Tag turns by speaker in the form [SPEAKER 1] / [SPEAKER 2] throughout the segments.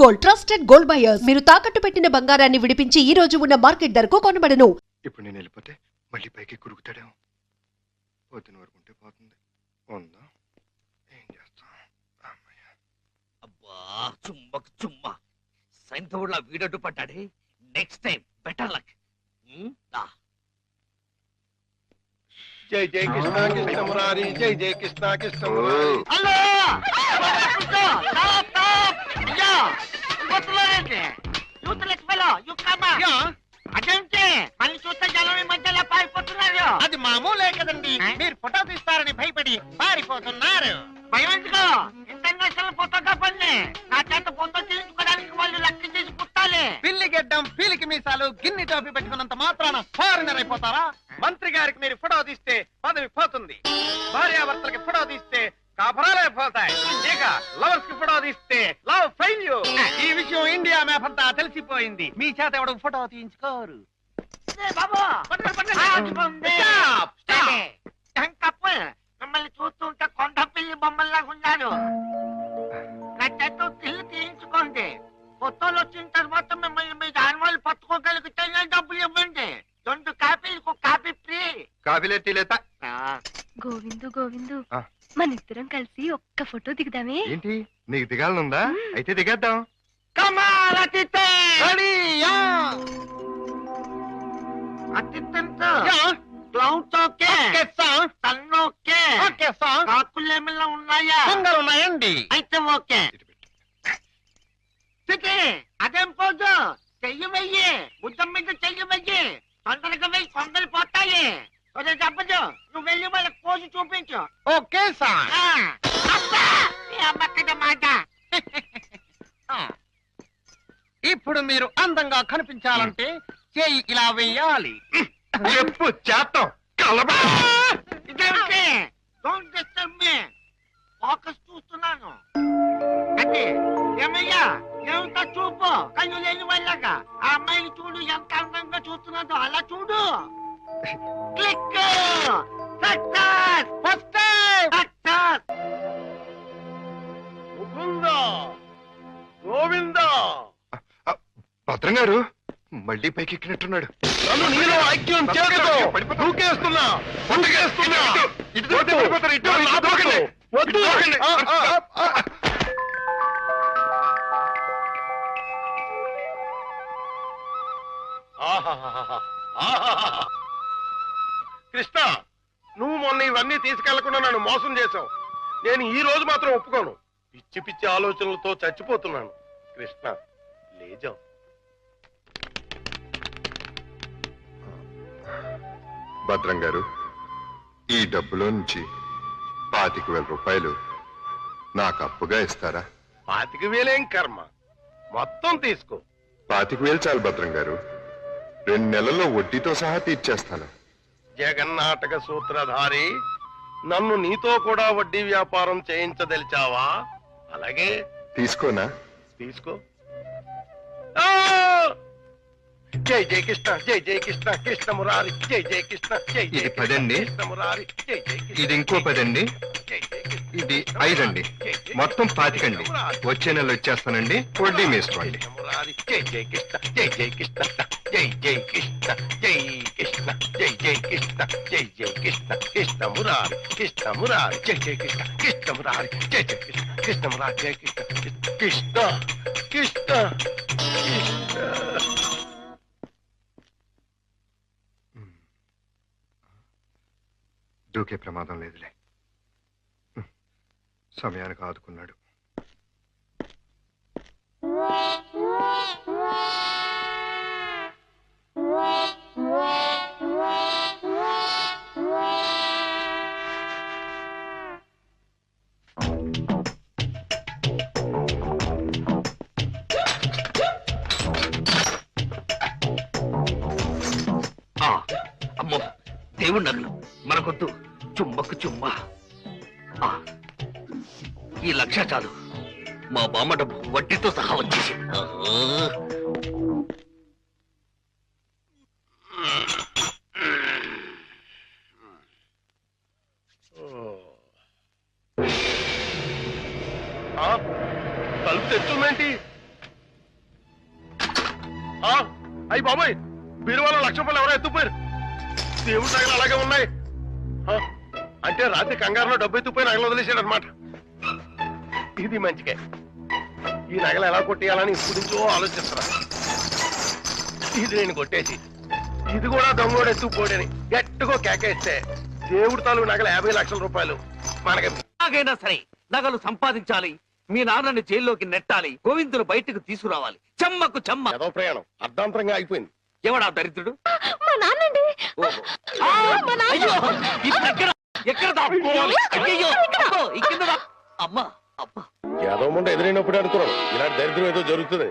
[SPEAKER 1] Gold, trusted gold buyers. మీరు తాకట్టు పెట్టిన బంగారాన్ని విడిపించి ఈ రోజు ఉన్న మార్కెట్ ధరకు కొనబడను.
[SPEAKER 2] ఇప్పుడు నేను వెళ్ళిపోతే మళ్ళీ పైకి కురుకుతాడేమో. పొద్దున వరకు ఉంటే పోతుంది. ఉందా ఏం చేస్తాం? అమ్మయ్య.
[SPEAKER 3] అబ్బా చుమ్మకు చుమ్మ సైంధవుడిలా వీడడ్డు పడ్డాడే. Next time better luck.
[SPEAKER 2] జై జై కృష్ణ కృష్ణ మురారి, జై జై కృష్ణ కృష్ణ మురారి.
[SPEAKER 3] హలో అదేంటి మళ్ళీ చూస్తే జనం ఈ మధ్యలో పారిపోతున్నారు.
[SPEAKER 4] అది మామూలే కదండి. మీరు ఫోటో తీస్తారని భయపడి పారిపోతున్నారు.
[SPEAKER 3] భయం ఎందుకు? ఇంటర్నేషనల్ ఫోటోగ్రాఫర్ని నా చేత ఫోటో తీయించుకోవడానికి వాళ్ళు లెక్క చేసి పుట్టాలి.
[SPEAKER 4] పిల్లి గెడ్డం, పీలికి మీసాలు, గిన్ని టోపీ పెట్టుకున్నంత మాత్రాన ఫారినర్ అయిపోతారా? మంత్రి గారికి మీరు ఫోటో తీస్తే పదవి పోతుంది. భార్యాభర్తలకి ఫోటో తీస్తే కాపురాలే పోతాయి. ఇక లవర్స్ కి ఫోటో తీస్తే లవ్ ఫెయిల్యూర్. ఈ విషయం ఇండియా మ్యాప్ అంతా తెలిసిపోయింది. మీ చేత ఎవడు ఫోటో తీయించుకోరు.
[SPEAKER 3] మిమ్మల్ని చూస్తుంటే కొండ పిల్లి బొమ్మల్లాగా ఉన్నారు. నా చేత తిల్లు తీయించుకోండి. ఫోటోలు వచ్చిన తర్వాత మిమ్మల్ని మీ దానివాళ్ళు పట్టుకోగలిగితే డబ్బులు ఇవ్వండి. 2 కాపీలకు కాపీ ఫ్రీ.
[SPEAKER 2] కాఫీలే తీలేత.
[SPEAKER 5] గోవిందు గోవిందు, మనిద్దరం కలిసి ఒక్క ఫోటో దిగుదామే?
[SPEAKER 2] ఏంటి నీకు దిగాలనుందా? అయితే దిగేద్దాం.
[SPEAKER 3] కాకులేమిలా ఉన్నాయా?
[SPEAKER 4] ఉన్నాయండి.
[SPEAKER 3] అయితే ఓకే. అదేం పోదు, చెయ్యి వెయ్యి. బుద్ధం మీద చెయ్యి వెయ్యి. తొందరగా వెయ్యి, కొందరు పోతాయి. అదే చెప్పదు, నువ్వు వెళ్ళి వాళ్ళకి పోసి చూపించు.
[SPEAKER 4] Okay sir.
[SPEAKER 3] మాట
[SPEAKER 4] ఇప్పుడు మీరు అందంగా కనిపించాలంటే చేయి ఇలా వెయ్యాలి.
[SPEAKER 2] చెప్పు చేస్తాం. కలబా
[SPEAKER 3] ఇదేంటి? Don't disturb me. ఫోకస్ చూస్తున్నాను. అది ఏమయ్యా, ఏమిటో చూపు. కళ్ళు లేని వాళ్ళగా ఆ అమ్మాయిని చూడు, ఎంత అందంగా చూస్తున్నదో అలా చూడు. Click. Success.
[SPEAKER 4] First
[SPEAKER 3] success.
[SPEAKER 4] Mukunda, Govinda.
[SPEAKER 2] భద్రం గారు మళ్ళీ పైకి ఎక్కినట్టున్నాడు.
[SPEAKER 4] నన్ను నీలో ఐక్యం చేయదు. దూకేస్తున్నా, దూకేస్తున్నా. వద్దు.
[SPEAKER 6] కృష్ణ, నువ్వు మొన్న ఇవన్నీ తీసుకెళ్లకుండా నన్ను మోసం చేశావు. నేను ఈ రోజు మాత్రం ఒప్పుకోను. పిచ్చి పిచ్చి ఆలోచనలతో చచ్చిపోతున్నాను. కృష్ణ లేజం.
[SPEAKER 2] భద్రం గారు, ఈ డబ్బులో నుంచి 25,000 రూపాయలు నాకు అప్పుగా ఇస్తారా?
[SPEAKER 6] 25,000 కర్మ, మొత్తం తీసుకో.
[SPEAKER 2] 25,000 చాలు భద్రం గారు. 2 నెలల్లో వడ్డీతో సహా తీర్చేస్తాను.
[SPEAKER 6] జగన్నాటక సూత్రధారి, నన్ను నీతో కూడా వడ్డీ వ్యాపారం చేయించదలిచావా? అలాగే
[SPEAKER 2] తీసుకోనా?
[SPEAKER 6] తీసుకో. జై జై కృష్ణ, జై జై కృష్ణ కృష్ణ మురారి, జై జై కృష్ణ, జై జై
[SPEAKER 2] ఇది 10 అండి.
[SPEAKER 6] కృష్ణ మురారి, జై జై కృష్ణ.
[SPEAKER 2] ఇది ఇంకో 10 అండి.
[SPEAKER 6] జై జై కృష్ణ.
[SPEAKER 2] ఇది 5 అండి. మొత్తం 25 అండి. వచ్చే నెల వచ్చేస్తానండి. వడ్డీ వేసుకోండి.
[SPEAKER 6] మురారి, జై జై కృష్ణ, జై జై కృష్ణ, జై జై కృష్ణ, జై కృష్ణ, జై జై కృష్ణ, జై జై కృష్ణ కృష్ణ మురారి, కృష్ణ మురారి, జై జై కృష్ణ, కృష్ణ మురారి, జై జై కృష్ణ, కృష్ణ మురారి, జై కృష్ణ, కృష్ణ కృష్ణ కృష్ణ.
[SPEAKER 2] దూకే ప్రమాదం లేదులే. సమయానికి ఆదుకున్నాడు.
[SPEAKER 3] అమ్మో, దేవుడి నగలు మనకొద్దు. చుమ్మకు చుమ్మ. ఈ 1,00,000 చాలు. మా బామ్మ డబ్బు వడ్డీతో సహా వచ్చేసి.
[SPEAKER 6] తలుపు తెచ్చుందేంటి? అయ్యి బాబాయ్ బీరువాలో 1,00,000 రూపాయలు ఎవరో ఎత్తుపోయారు. దేవుడి నగలు అలాగే ఉన్నాయి. ఆ, అంటే రాత్రి కంగారులో డబ్బు ఎత్తుపోయి నగలు వదిలేశాడు అనమాట. ఇది మంచిగా ఈ నగలు ఎలా కొట్టేయాలని ఇప్పుడు నుంచో ఆలోచిస్తున్నా. ఇది నేను కొట్టేసి ఇది కూడా దొంగోడు ఎత్తుకుపోడని గట్టిగా కేకేస్తే దేవుడి తాలూ నగలు 50,00,000 రూపాయలు మనకి.
[SPEAKER 7] ఎలాగైనా సరే నగలు సంపాదించాలి. మీ నాన్నని జైల్లోకి నెట్టాలి. గోవిందును బయటకు తీసుకురావాలి. చెమ్మకు చెమ్మ.
[SPEAKER 6] ఏదో ప్రయాణం అర్ధాంతరంగా అయిపోయింది.
[SPEAKER 7] ఎవడా దరిద్రుడు?
[SPEAKER 5] మా నాన్నండి.
[SPEAKER 7] ఓహో. అయ్యో, ఇప్పుడు ఎక్కడ దాక్కోవాలి? అయ్యయ్యో, అబ్బో, ఈ కింద అమ్మా అబ్బా.
[SPEAKER 6] ఏదో ముందు ఎదురైనప్పుడు అనుకున్నాను ఇలాంటి దరిద్రం ఏదో జరుగుతుంది.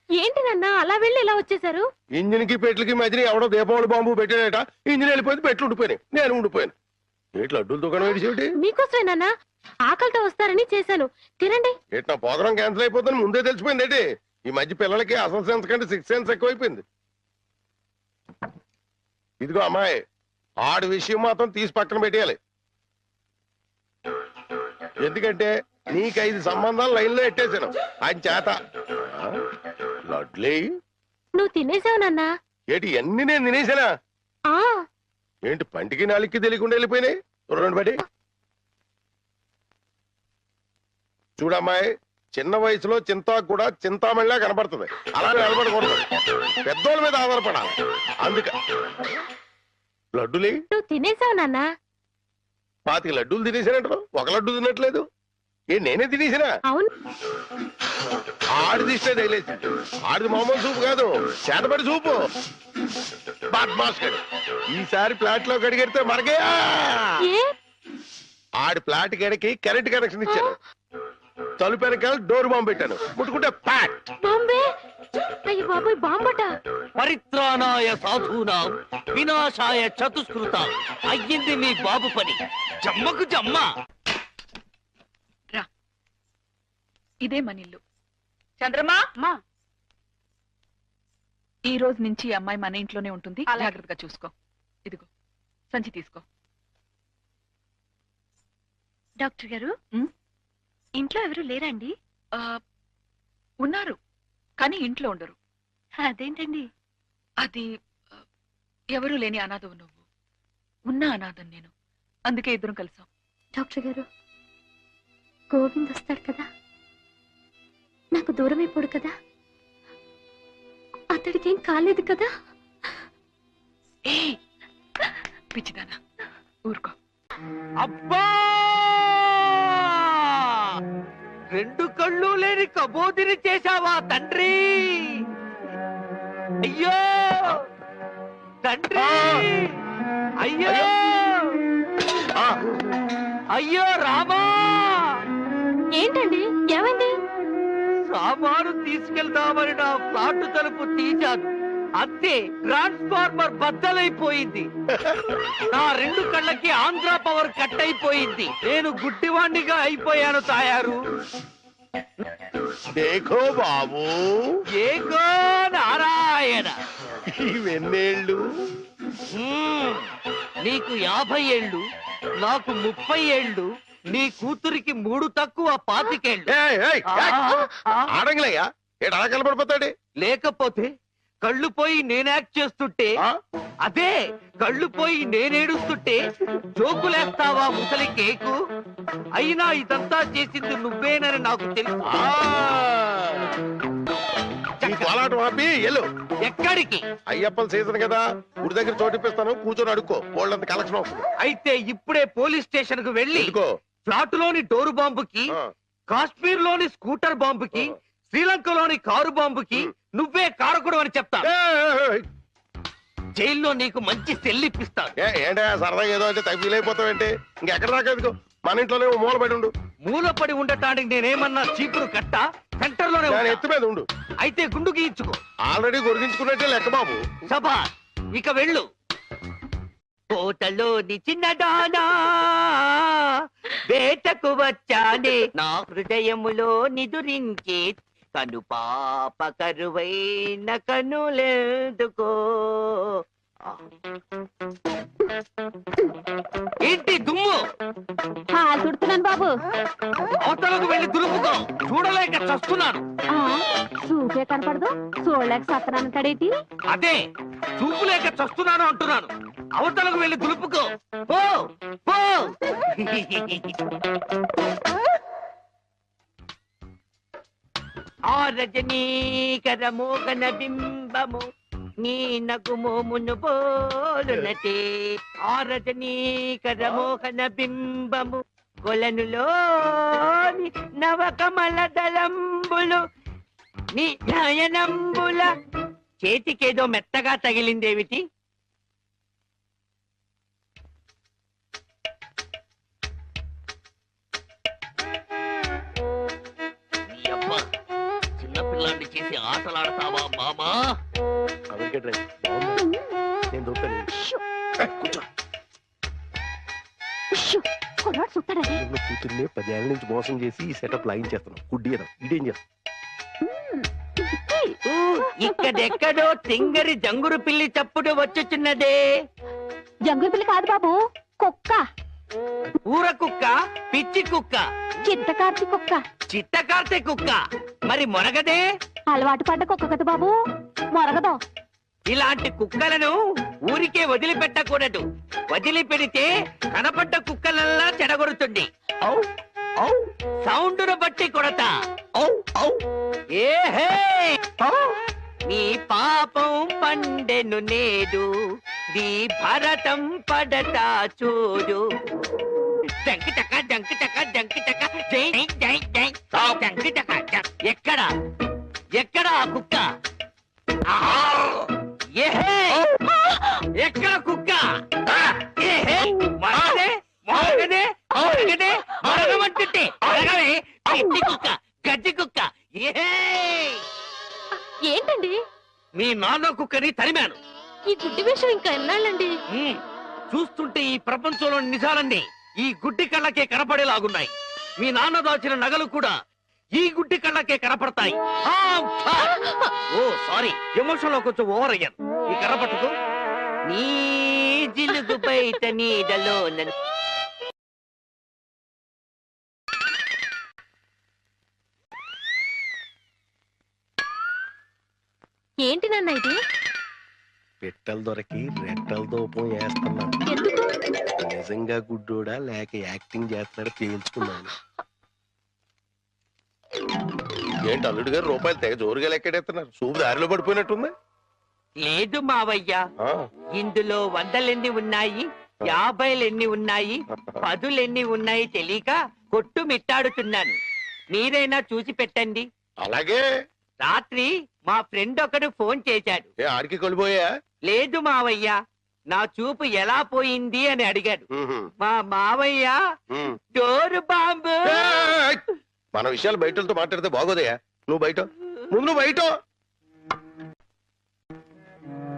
[SPEAKER 5] ఏంటి నాన్న అలా వెళ్ళి ఇలా వచ్చేసారు?
[SPEAKER 6] ఇంజిన్ కి పెట్లకి మధ్యన ఎవడో దీపావళి బాంబు పెట్టాడట. ఇంజిన్ వెళ్ళిపోయింది, పెట్లు ఉండిపోయినాయి, నేను ఉండిపోయాను. ఏట్లు అడ్డుల దుకాణం ఏడిసేటి?
[SPEAKER 5] మీకోసమే నాన్న, ఆకలితో వస్తారని చేశాను, తినండి.
[SPEAKER 6] ఏట్ నా ప్రోగ్రాం క్యాన్సిల్ అయిపోతుందని ముందే తెలిసిపోయింది ఏంటి? ఈ మధ్య పిల్లలకి అసలు సెన్స్ కంటే 6th సెన్స్ ఎక్కువైపోయింది. ఇదిగో అమ్మాయి, ఆడి విషయం మాత్రం తీసి పక్కన పెట్టేయాలి. ఎందుకంటే నీకు 5 సంబంధాలు లైన్లో ఎట్టేశాను ఆయన చేత. లడ్లీ
[SPEAKER 5] నువ్వు తినేసావు నాన్న.
[SPEAKER 6] ఏంటి అన్ని నేను తినేసానా?
[SPEAKER 5] ఆ
[SPEAKER 6] ఏంటి పంటికి నాలుగుకి తెలియకుండా వెళ్ళిపోయినాయి? రెండు బడి చూడమ్మాయి, చిన్న వయసులో చింతాకు కూడా చింతామణిలా కనపడుతుంది. అలా నిలబడకూడదు, పెద్దోళ్ళ మీద ఆధారపడాలి. అందుక లడ్డులే
[SPEAKER 5] నువ్వు తినేసావు నాన్న.
[SPEAKER 6] 25 లడ్డూలు తినేసానంటారు, ఒక లడ్డు తినట్లేదు. నేనే తినేసినా?
[SPEAKER 5] అవును.
[SPEAKER 6] ఆడిది ఇష్టే తగిలేసి. ఆడిది మామూలు సూపు కాదు, చేతబడి సూపు. బాద్మాస్ గడు ఈసారి ఫ్లాట్ లో కడిగెడితే మనకే.
[SPEAKER 5] ఏ
[SPEAKER 6] ఆడి ఫ్లాట్ గడికి కరెంట్ కనెక్షన్ ఇచ్చాను. తలుపు వెనకాల డోర్ బాంబు పెట్టాను, ముట్టుకుంటే ప్యాట్.
[SPEAKER 5] బాంబే. అయ్యో బాబోయ్, బాంబట.
[SPEAKER 7] పరిత్రాణాయ సాధూనాం వినాశాయ చతుష్కృత. అయ్యింది మీ బాబు పని. జమ్మకు జమ్మ.
[SPEAKER 8] ఇదే మన ఇల్లు. చంద్రమా, ఈ రోజు నుంచి ఈ అమ్మాయి మన ఇంట్లోనే ఉంటుంది. జాగ్రత్తగా చూసుకో. ఇదిగో సంచి తీసుకో.
[SPEAKER 5] డాక్టర్ గారు, ఇంట్లో ఎవరు లేరండి?
[SPEAKER 8] ఉన్నారు, కానీ ఇంట్లో ఉండరు.
[SPEAKER 5] అదేంటండి?
[SPEAKER 8] అది ఎవరూ లేని అనాథవు నువ్వు, ఉన్న అనాథం నేను. అందుకే ఇద్దరం కలిసాం.
[SPEAKER 5] డాక్టర్ గారు, గోవింద్ వస్తాడు కదా, నాకు దూరం అయిపోడు కదా, అతడికి ఏం కాలేదు కదా?
[SPEAKER 8] ఏ పిచ్చిదానా, ఊరుకో.
[SPEAKER 7] అబ్బా, 2 కళ్ళు లేని కబోదిని చేశావా తండ్రి? అయ్యో తండ్రి, అయ్యో అయ్యో రామా.
[SPEAKER 5] ఏంటండి, ఏమైంది?
[SPEAKER 7] సామాను తీసుకెళ్దామని నా ఫ్లాట్ తలుపు తీశాను, అంతే ట్రాన్స్ఫార్మర్ బద్దలైపోయింది. నా 2 కళ్ళకి ఆంధ్ర పవర్ కట్ అయిపోయింది. నేను గుడ్డివాణ్ణిగా అయిపోయాను తాయారు.
[SPEAKER 6] దేఖో బాబు,
[SPEAKER 7] ఏకో నారాయణ.
[SPEAKER 6] ఇవెన్నేళ్ళు?
[SPEAKER 7] నీకు 50 ఏళ్ళు, నాకు 30 ఏళ్ళు, నీ కూతురికి 3 తక్కువ 25 ఏళ్ళు.
[SPEAKER 6] ఆడంగిలయ్యా, ఏడు అలా కనపడిపోతాడే.
[SPEAKER 7] లేకపోతే కళ్ళు పోయి నేను యాక్ట్ చేస్తుంటే, అదే కళ్ళు పోయి నేనేడుస్తుంటే జోకులేస్తావా ముసలి కేకు? అయినా ఇదంతా చేసింది నువ్వేనని నాకు తెలుసు.
[SPEAKER 6] కోలాటం ఆపి ఎల్లు.
[SPEAKER 7] ఎక్కడికి?
[SPEAKER 6] అయ్యప్పల సీజన్ కదా, గుడి దగ్గర చోటిప్పిస్తాను, కూర్చొని అడుక్కో, వాళ్ళంత కలెక్షన్ అవుతుంది.
[SPEAKER 7] అయితే ఇప్పుడే పోలీస్ స్టేషన్ కు వెళ్ళి ఫ్లాట్ లోని డోరు బాంబుకి, కాశ్మీర్ లోని స్కూటర్ బాంబుకి, శ్రీలంకలోని కారు బాంబుకి నువ్వే కారకుడు అని చెప్తా. జైల్లో నీకు మంచి సెల్లిప్పిస్తాను.
[SPEAKER 6] ఏంటా సరదా ఏదో అంటే తగ్గి అయిపోతావేంటి? ఇంకెక్కడ దాకా ఎందుకు, మన ఇంట్లోనే మూలపడి ఉండు.
[SPEAKER 7] మూలపడి ఉండటానికి నేనేమన్నా చీపురు కట్ట? సెంటర్ లోనే
[SPEAKER 6] ఎత్తు మీద ఉండు.
[SPEAKER 7] అయితే గుండు గీయించుకో.
[SPEAKER 6] ఆల్రెడీ గొరిగించుకున్నట్టే లెక్క బాబు.
[SPEAKER 7] సభా, ఇక వెళ్ళు. కోటలోని చిన్నదానా వేటకు వచ్చానే, నా హృదయములో నిదురించే కను పాప కరువైన కనులెందుకో. ఏంటి దుమ్ము?
[SPEAKER 5] పాలు తుడుతున్నాను బాబు.
[SPEAKER 7] అవతలకు వెళ్ళి దులుపుకో, చూడలేక చస్తున్నాను.
[SPEAKER 5] చూపే కనపడదు, చూడలేక సత్తనానంటాడేటి?
[SPEAKER 7] అదే చూపు లేక చస్తున్నాను అంటున్నాను. అవతలకు వెళ్ళి దులుపుకో, పో పో. ఆ రజనీకర మోగన బింబము నీ నగుమోమును పోలునటే. ఆ రజనీకర మోహన బింబము కొలనులోని నవకమల దళంబులు నీ నయనంబుల. చేతికేదో మెత్తగా తగిలిందేమిటి? చిన్నపిల్లాన్ని చేసి ఆటలాడతావా మామా?
[SPEAKER 5] కొన్నాడు చూస్తాడని
[SPEAKER 6] కూతుర్ని 10 ఏళ్ళ నుంచి మోసం చేసి ఈ సెటప్ లాగించేస్తున్నాం. గుడ్డి ఇదేం చేస్తాం?
[SPEAKER 7] ఇక్కడెక్కడో తింగరి జంగురు పిల్లి చప్పుడు వచ్చుచున్నదే.
[SPEAKER 5] జంగుల పిల్లి కాదు బాబు, కుక్క.
[SPEAKER 7] ఊర కుక్క, పిచ్చి కుక్క,
[SPEAKER 5] చిత్తకార్తి కుక్క.
[SPEAKER 7] చిత్తకార్తె కుక్క. మరి మొరగదే?
[SPEAKER 5] అలవాటు పడ్డ కుక్క కదా బాబు, మొరగదు.
[SPEAKER 7] ఇలాంటి కుక్కలను ఊరికే వదిలిపెట్టకూడదు. వదిలిపెడితే కనపడ్డ కుక్కలల్లా చెడగొడుతుంది. సౌండును బట్టి కొడతా. ఏహే, నీ పాపం పండెను నేడు, నీ భరతం పడతా చూడు. జంకి చక్క జంకి చక్క జంకి చక్క జై జై జై జంకి చక్క. ఎక్కడ ఎక్కడ ఆ కుక్క? ఏహే, ఎక్కడ కుక్క? ఏహే, మరగదే మరగదే మరగదే మరగమంటుంటే మరగవే. గడ్డి కుక్క, గడ్డి కుక్క. ఏహే,
[SPEAKER 5] ఏంటండి
[SPEAKER 7] మీ నాన్న కుక్కని తరిమాను.
[SPEAKER 5] ఈ గుడ్డి విషయం ఇంకా ఎన్నాళ్ళండి?
[SPEAKER 7] చూస్తుంటే ఈ ప్రపంచంలోని నిజాలన్నీ ఈ గుడ్డి కళ్ళకే కనపడేలాగున్నాయి. మీ నాన్న దాచిన నగలు కూడా ఈ గుడ్డి కళ్ళకే కనపడతాయి. ఓ సారీ, ఎమోషన్ లో కొంచెం ఓవర్ అయ్యాను. ఈ కర్ర పట్టుకో. నీ జిలుగు బయట నీడలో
[SPEAKER 5] ఏంటి నాన్న ఇది?
[SPEAKER 6] పెట్టెలు దొరికి రెట్టల దూపం వేస్తున్నాను.
[SPEAKER 5] ఎందుకు?
[SPEAKER 6] నిజంగా గుడ్డోడా లేక యాక్టింగ్ చేస్తున్నాడు తేల్చుకున్నాను. ఏంటి అల్లుడు గారు రూపాయలు తెగ జోరుగా లెక్కెడేస్తున్నారు? సూపు దారిలో పడిపోయినట్టుంది.
[SPEAKER 7] లేదు మావయ్య, ఇందులో 100 ఉన్నాయి, 50 ఉన్నాయి, 10 ఉన్నాయి తెలియక కొట్టు మిట్టాడుతున్నాను. మీరైనా చూసి పెట్టండి.
[SPEAKER 6] అలాగే.
[SPEAKER 7] రాత్రి మా ఫ్రెండ్ ఒకడు ఫోన్ చేశాడు.
[SPEAKER 6] ఆడికి కొలిపోయా?
[SPEAKER 7] లేదు మావయ్య, నా చూపు ఎలా పోయింది అని అడిగాడు. మా మావయ్య డోరు బాంబు.
[SPEAKER 6] మన విషయాలు బయటతో మాట్లాడితే బాగోదయా. నువ్వు బయట, ముందు నువ్వు బయట.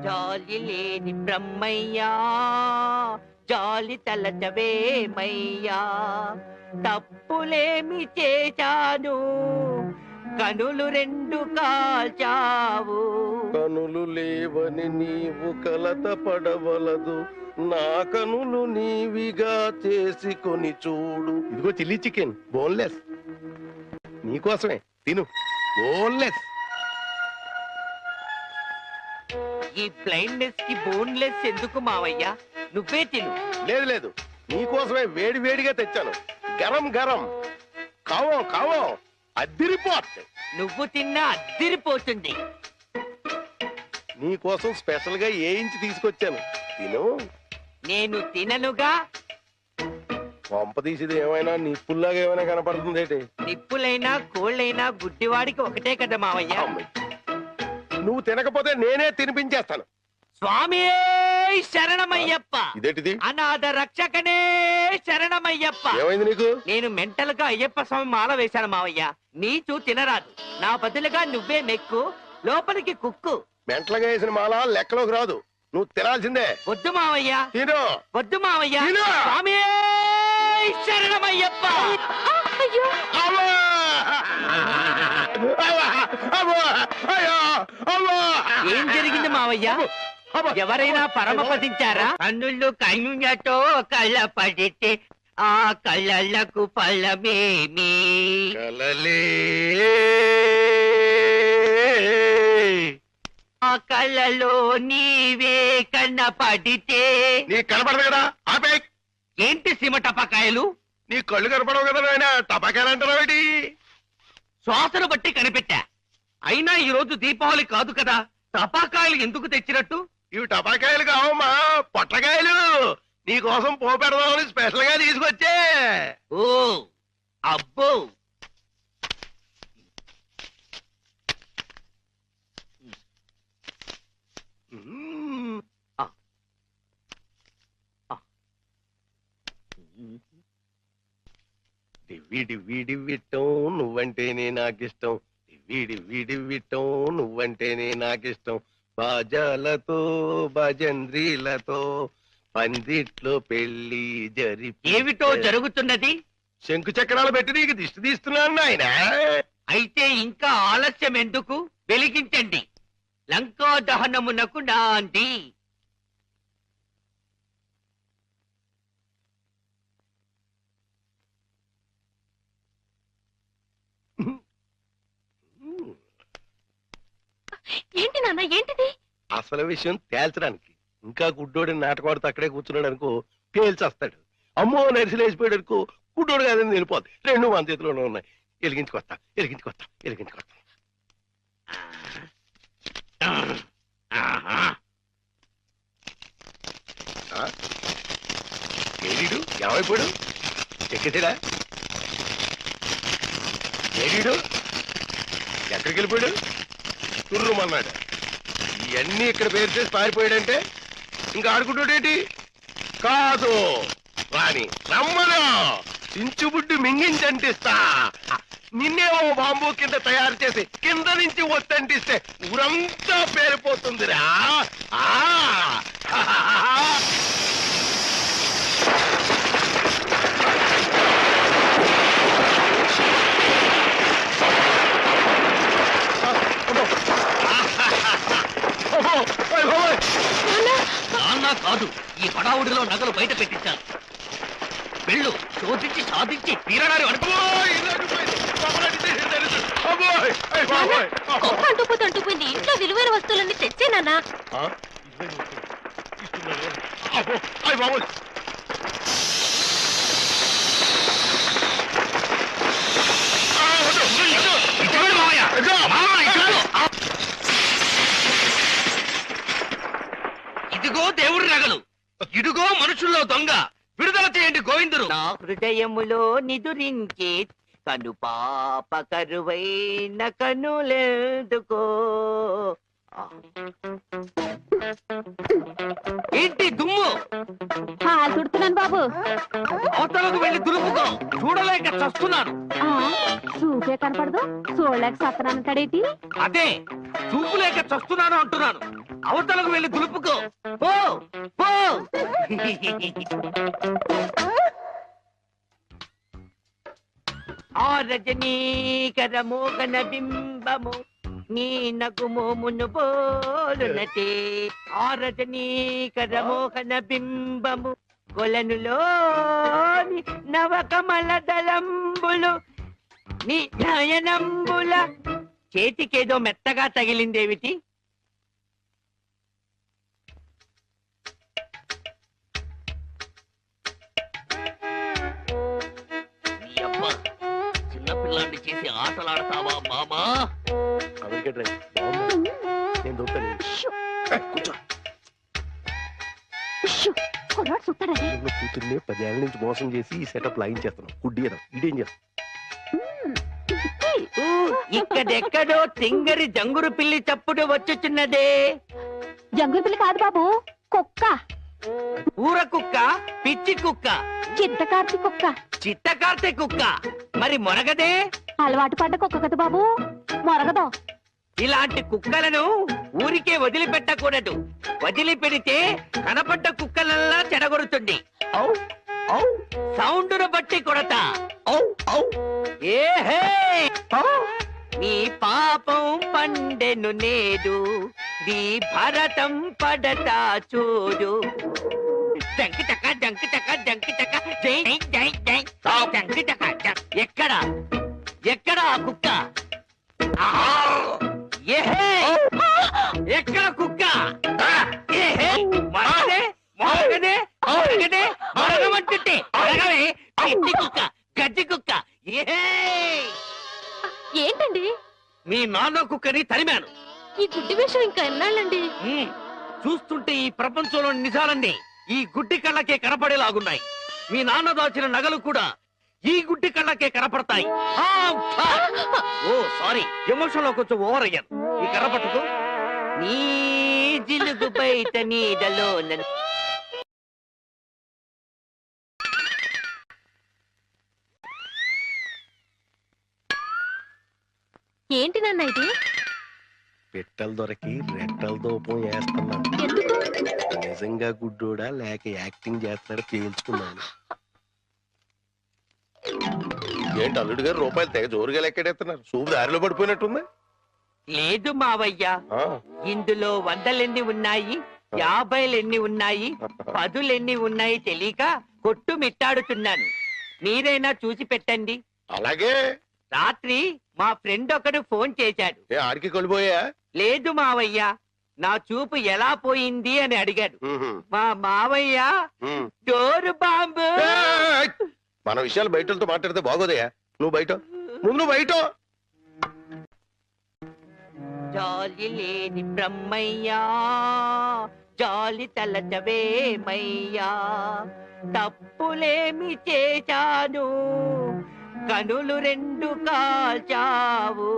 [SPEAKER 7] జాలి లేని బ్రహ్మయ్యా, జాలి తలచవేమయ్యా, తప్పులేమి చేశాను, కనులు 2 కాల్చావు.
[SPEAKER 6] కనులు లేవని నీవు కలత పడవలదు, నా కనులు నీవిగా చేసుకొని చూడు. ఇదిగో చిల్లీ చికెన్, బోన్లెస్ నీకోసమే, తిను. బోన్లెస్.
[SPEAKER 7] ఈ బ్లైండ్నెస్ కి బోన్లెస్ ఎందుకు మావయ్య? నువ్వే తిను.
[SPEAKER 6] లేదు లేదు, నీకోసమే వేడి వేడిగా తెచ్చాను. గరం గరం, కావో కావో, అద్దిరిపోతుంది.
[SPEAKER 7] నువ్వు తిన్నా అద్దిరిపోతుంది.
[SPEAKER 6] నీకోసం స్పెషల్ గా వేయించి తీసుకొచ్చాను, తిను.
[SPEAKER 7] నేను తిననుగా.
[SPEAKER 6] పంప తీసేది ఏమైనా నిప్పుల్లాగా ఏమైనా కనపడుతుంది ఏంటి?
[SPEAKER 7] నిప్పులైనా కోళ్ళైనా గుడ్డివాడికి ఒకటే కదా మావయ్య.
[SPEAKER 6] నువ్వు తినకపోతే నేనే తినిపించేస్తాను.
[SPEAKER 7] స్వామి శరణమయ్యప్ప.
[SPEAKER 6] ఇదేంటిది?
[SPEAKER 7] అనాథ రక్షకనే శరణమయ్యప్ప.
[SPEAKER 6] ఏమైంది నీకు?
[SPEAKER 7] నేను మెంటల్ గా అయ్యప్ప స్వామి మాల వేశాను మావయ్య. నీచు తినరాదు, నా బదులుగా నువ్వే మెక్కు, లోపలికి కుక్కు.
[SPEAKER 6] మెంటలుగా వేసిన మాల లెక్కలోకి రాదు, నువ్వు తినాల్సిందే.
[SPEAKER 7] వద్దు మావయ్య,
[SPEAKER 6] తిను.
[SPEAKER 7] వద్దు మావయ్య.
[SPEAKER 6] తిను.
[SPEAKER 7] స్వామి శరణమయ్యప్ప. ఏం జరిగింది మావయ్య? ఎవరైనా పరమపదించారా? కన్నులు కన్నులతో కళ్ళ పడితే ఆ కళ్ళకు ఫలమేమి?
[SPEAKER 6] కలలే
[SPEAKER 7] ఆ కళ్ళలో నీవే కన్న పడితే
[SPEAKER 6] నీ కనపడదు కదా ఆపే.
[SPEAKER 7] ఏంటి సీమ టపాకాయలు?
[SPEAKER 6] నీ కళ్ళు కనపడవు కదా నాయన, టపాకాయలు అంటారావేటి?
[SPEAKER 7] శ్వాసను బట్టి కనిపెట్టా. అయినా ఈ రోజు దీపావళి కాదు కదా, టపాకాయలు ఎందుకు తెచ్చినట్టు?
[SPEAKER 6] ఇవి టపాకాయలు కావమ్మా, పొట్లకాయలు. నీ కోసం పోపెడదామని స్పెషల్ గా తీసుకొచ్చే.
[SPEAKER 7] ఓ అబ్బో,
[SPEAKER 6] డివ్విటం నువ్వంటేనే నాకిష్టం, డివ్విటం నువ్వంటేనే నాకిష్టం. బాజాలతో భజంద్రీలతో పందిట్లో పెళ్లి
[SPEAKER 7] ఏమిటో జరుగుతున్నది?
[SPEAKER 6] శంకు చక్రాలు పెట్టి నీకు దిష్టి తీస్తున్నాను నాయన.
[SPEAKER 7] అయితే ఇంకా ఆలస్యం ఎందుకు? వెలిగించండి. లంకా దహనమునకు నాంది.
[SPEAKER 5] ఏంటి నాన్న, ఏంటిది?
[SPEAKER 6] అసలు విషయం తేల్చడానికి. ఇంకా గుడ్డోడి నాటకవాడితో అక్కడే కూర్చున్నాడు అనుకో, పేల్చేస్తాడు. అమ్మో నరిసిలేసిపోయాడు అనుకో, గుడ్డోడు కాదని వెళ్ళిపోద్ది. రెండు మన చేతిలోనే ఉన్నాయి. ఎలిగించుకొస్తా. ఏడీడు ఏమైపోయాడు? ఎక్కేసాడా? ఏడీడు ఎక్కడికి వెళ్ళిపోయాడు? తుర్రుమన్నాడు. ఇవన్నీ ఇక్కడ పేరు చేసి పారిపోయాడంటే ఇంకా ఆడుకుంటాడేంటి? కాదు రాని రమ్మను, చించుబుడ్డి మింగించంటిస్తా. నిన్నేమో బాంబు కింద తయారు చేసి కింద నుంచి ఒత్తంటిస్తే ఊరంతా పేరిపోతుందిరా.
[SPEAKER 7] నాన్న కాదు, ఈ హడావుడిలో నగలు బయట పెట్టించాను. వెళ్ళు, శోధించి సాధించి తీరడారు అనుకో.
[SPEAKER 5] అంటుపోయింది. ఇంట్లో విలువైన వస్తువులన్నీ తెచ్చేనా?
[SPEAKER 7] ఇదిగో దేవుడి నగలు, ఇదిగో మనుషుల్లో దొంగ. విడుదల చేయండి గోవిందుడు. నా హృదయములో నిదురించే కను పాప కరువైన కనులెందుకో. ఏంటి దుమ్ము?
[SPEAKER 5] చుడుతున్నాను బాబు.
[SPEAKER 7] అవతలకు వెళ్ళి దులుపుకో, చూడలేక చస్తున్నాను.
[SPEAKER 5] చూపే కనపడదు, చూడలేక సత్తనానంటాడేటి?
[SPEAKER 7] అదే, చూపు లేక చస్తున్నాను అంటున్నాను. అవతలకు వెళ్ళి దులుపుకో, పో పో. ఆ రజనీకర మోగన బింబము నీ నగుమోమును పోలునటే. ఆ రజనీకర మోహన బింబము కొలనులోని నవకమల దళంబులు నీ నయనంబుల. చేతికేదో మెత్తగా తగిలిందేమిటి? చిన్నపిల్లాన్ని చేసి ఆటలాడతావా మామా?
[SPEAKER 6] నేను దొరుకుతాను. కూతుర్ని 10 ఏళ్ళ నుంచి మోసం చేసి ఈ సెటప్ లాగించేస్తున్నాం. గుడ్డి ఇదేం చేస్తాం?
[SPEAKER 7] ఇక్కడెక్కడో తింగరి జంగురు పిల్లి చప్పుడు వచ్చుచున్నదే.
[SPEAKER 5] జంగుల పిల్లి కాదు బాబు, కుక్క.
[SPEAKER 7] ఊర కుక్క, పిచ్చి కుక్క,
[SPEAKER 5] చిత్తకార్తి కుక్క.
[SPEAKER 7] చిత్తకార్తె కుక్క. మరి మొరగదే?
[SPEAKER 5] అలవాటు పడ్డ కుక్క కదా బాబు, మొరగదు.
[SPEAKER 7] ఇలాంటి కుక్కలను ఊరికే వదిలిపెట్టకూడదు. వదిలిపెడితే కనపడ్డ కుక్కలల్లా చెడగొడుతుంది. సౌండును బట్టి కొడతా. ఏహే, నీ పాపం పండెను నేడు, నీ భరతం పడతా చూడు. జంకి చక్క జంకి చక్క జంకి చక్క జై జై జై జంకి చక్క. ఎక్కడ ఎక్కడ ఆ కుక్క? ఏహే ఎక్కడ కుక్క? ఏహే మరగదే మరగదే మరగదే మరగమంటుంటే మరగవే గడ్డి కుక్క గడ్డి కుక్క. ఏహే
[SPEAKER 5] ఏంటండి
[SPEAKER 7] మీ నాన్న కుక్కని తరిమాను.
[SPEAKER 5] ఈ గుడ్డి విషయం ఇంకా ఎన్నాళ్ళండి?
[SPEAKER 7] చూస్తుంటే ఈ ప్రపంచంలోని నిజాలన్నీ ఈ గుడ్డి కళ్ళకే కనపడేలాగున్నాయి. మీ నాన్న దాచిన నగలు కూడా ఈ గుడ్డి కళ్ళకే కనపడతాయి. ఓ సారీ, ఎమోషన్ లో కొంచెం ఓవర్ అయ్యాను. ఈ కర్ర పట్టుకో. నీ జిలుగు బయట నీడలో
[SPEAKER 5] ఏంటి నాన్న ఇది?
[SPEAKER 6] పెట్టెలు దొరికి రెట్టల దూపం వేస్తున్నాను.
[SPEAKER 5] ఎందుకు?
[SPEAKER 6] నిజంగా గుడ్డోడా లేక యాక్టింగ్ చేస్తున్నాడు తేల్చుకున్నాను. ఏంటి అల్లుడు గారు రూపాయలు తెగ జోరుగా లెక్కెడేస్తున్నారు? సూపు దారిలో పడిపోయినట్టుంది.
[SPEAKER 7] లేదు మావయ్య, ఇందులో 100 ఉన్నాయి, 50 ఉన్నాయి, 10 ఉన్నాయి తెలియక కొట్టు మిట్టాడుతున్నాను. మీరైనా చూసి పెట్టండి.
[SPEAKER 6] అలాగే.
[SPEAKER 7] రాత్రి మా ఫ్రెండ్ ఒకడు ఫోన్ చేశాడు.
[SPEAKER 6] ఆడికి కొలిపోయా?
[SPEAKER 7] లేదు మావయ్య, నా చూపు ఎలా పోయింది అని అడిగాడు. మా మావయ్య డోరు బాంబు.
[SPEAKER 6] మన విషయాలు బయటతో మాట్లాడితే బాగోదయా. నువ్వు బయట ముందు బయట.
[SPEAKER 7] జాలి లేని బ్రహ్మయ్యా, జాలి తలచవేమయ్యా, తప్పులేమి చేశాను, కనులు 2 కాల్చావు.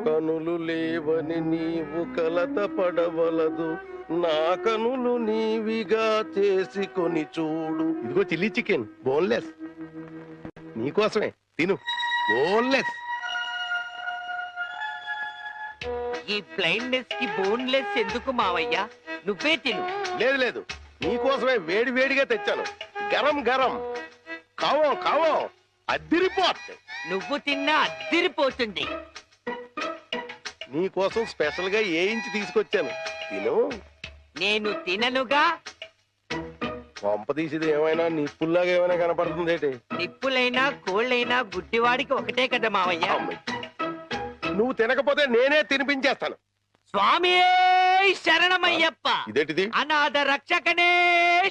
[SPEAKER 6] కనులు లేవని నీవు కలత పడవలదు, నా కనులు నీవిగా చేసుకొని చూడు. ఇదిగో చిల్లీ చికెన్ బోన్లెస్ నీకోసమే, తిను. బోన్లెస్.
[SPEAKER 7] ఈ బ్లైండ్నెస్ కి బోన్లెస్ ఎందుకు మావయ్య? నువ్వే తిను.
[SPEAKER 6] లేదు లేదు, నీకోసమే వేడి వేడిగా తెచ్చాను. గరం గరం. కావో కావో, అద్దిరిపోతుంది.
[SPEAKER 7] నువ్వు తిన్నా అద్దిరిపోతుంది.
[SPEAKER 6] నీకోసం స్పెషల్ గా ఏ ఇంచి తీసుకొచ్చాను, తిను.
[SPEAKER 7] నేను తిననుగా.
[SPEAKER 6] పంప తీసేది ఏమైనా నిప్పుల్లాగా ఏమైనా కనపడుతుంది ఏంటి?
[SPEAKER 7] నిప్పులైనా కోళ్ళైనా గుడ్డివాడికి ఒకటే కదా మావయ్య.
[SPEAKER 6] నువ్వు తినకపోతే నేనే తినిపించేస్తాను.
[SPEAKER 7] స్వామి శరణమయ్యప్ప.
[SPEAKER 6] ఇదేంటిది?
[SPEAKER 7] అనాథ రక్షకనే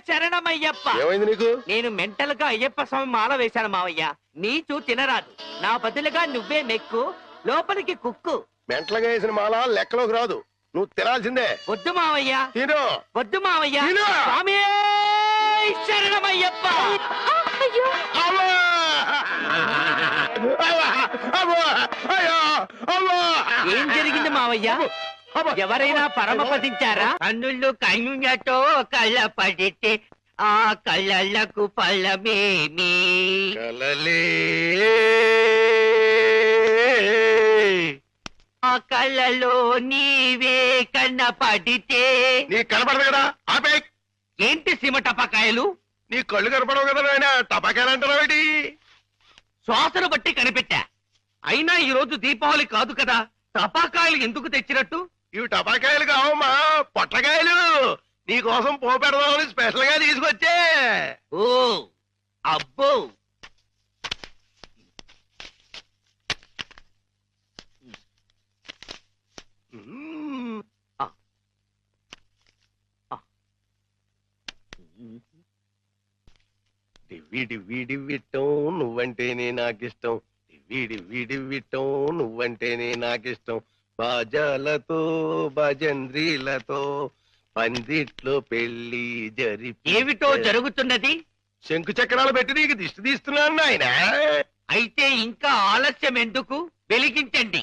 [SPEAKER 7] శరణమయ్యప్ప.
[SPEAKER 6] ఏమైంది నీకు?
[SPEAKER 7] నేను మెంటల్ గా అయ్యప్ప స్వామి మాల వేశాను మావయ్య. నీచు తినరాదు, నా బదులుగా నువ్వే మెక్కు, లోపలికి కుక్కు.
[SPEAKER 6] మెంటలుగా వేసిన మాల లెక్కలోకి రాదు, నువ్వు తినాల్సిందే.
[SPEAKER 7] వద్దు మావయ్య,
[SPEAKER 6] తిను.
[SPEAKER 7] వద్దు మావయ్య.
[SPEAKER 6] తిను.
[SPEAKER 7] స్వామి శరణమయ్యప్ప.
[SPEAKER 5] అయ్యో
[SPEAKER 6] అవ్వా! అవ్వా! అవ్వా! అయ్యో! అవ్వా!
[SPEAKER 7] ఏం జరిగింది మావయ్య?
[SPEAKER 6] అవ్వా!
[SPEAKER 7] ఎవరైనా పరమపదించారా? కన్నుళ్ళు కన్నులతో కళ్ళ పడితే ఆ కళ్ళకు ఫలమేమి?
[SPEAKER 6] కలలే
[SPEAKER 7] ఆ కళ్ళలో నీవే కన్న పడితే.
[SPEAKER 6] నీ కనపడదు కదా, ఆపే.
[SPEAKER 7] ఏంటి సీమ టపాకాయలు?
[SPEAKER 6] నీ కళ్ళు కనపడవు కదా నాయన, టపాకాయలు అంటారావేటి?
[SPEAKER 7] శ్వాసను బట్టి కనిపెట్టా. అయినా ఈ రోజు దీపావళి కాదు కదా, టపాకాయలు ఎందుకు తెచ్చినట్టు?
[SPEAKER 6] ఇవి టపాకాయలు కావమ్మా, పొట్లకాయలు. నీకోసం పోపెడదామని స్పెషల్ గా తీసుకొచ్చే.
[SPEAKER 7] ఓ అబ్బో,
[SPEAKER 6] డివ్విటం నువ్వంటేనే నాకిష్టం, డివ్విటం నువ్వంటేనే నాకిష్టం. బాజాలతో భజంద్రీలతో పందిట్లో పెళ్లి
[SPEAKER 7] ఏమిటో జరుగుతున్నది?
[SPEAKER 6] శంకు చక్రాలు పెట్టి నీకు దిష్టి తీస్తున్నాను నాయన.
[SPEAKER 7] అయితే ఇంకా ఆలస్యం ఎందుకు? వెలిగించండి.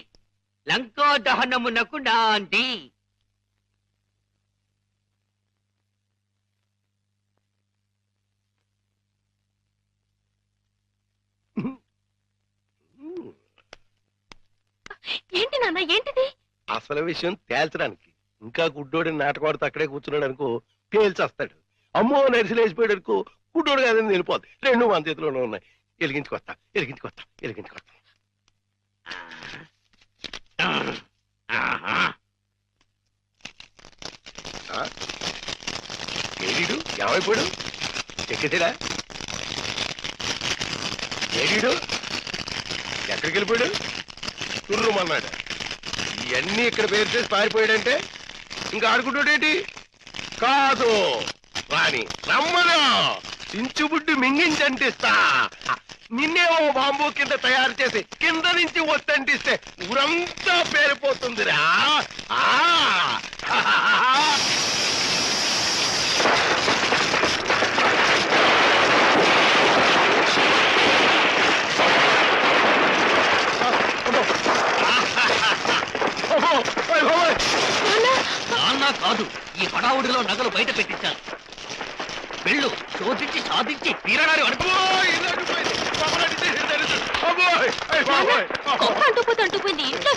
[SPEAKER 7] లంకా దహనమునకు నాంది.
[SPEAKER 5] ఏంటి నాన్న, ఏంటిది?
[SPEAKER 6] అసలు విషయం తేల్చడానికి. ఇంకా గుడ్డోడి నాటకవాడితో అక్కడే కూర్చున్నాడు అనుకో, పేల్చేస్తాడు. అమ్మో నరిసిలేసిపోయాడు అనుకో, గుడ్డోడు కాదని వెళ్ళిపోద్ది. 2 మన చేతిలోనే ఉన్నాయి. ఎలిగించుకొస్తా. ఏమైపోయాడు ఎక్కేసాడా ఏడీడు ఎక్కడికి వెళ్ళిపోయాడు తుర్రుమన్నాడు ఇవన్నీ ఇక్కడ పేరు చేసి పారిపోయాడంటే ఇంకా ఆడుకుంటాడేంటి కాదు రాని రమ్మను చించుబుడ్డి మింగించంటిస్తా నిన్నేమో బాంబు కింద తయారు చేసి కింద నుంచి వస్తంటిస్తే ఊరంతా పేరిపోతుందిరా
[SPEAKER 7] నాన్న కాదు ఈ హడావుడిలో నగలు బయట పెట్టించాను వెళ్ళు శోధించి సాధించి తీరడారి అనుకో
[SPEAKER 6] అబ్బోయ్
[SPEAKER 5] అంటుపోతే అంటుపోయింది ఇంట్లో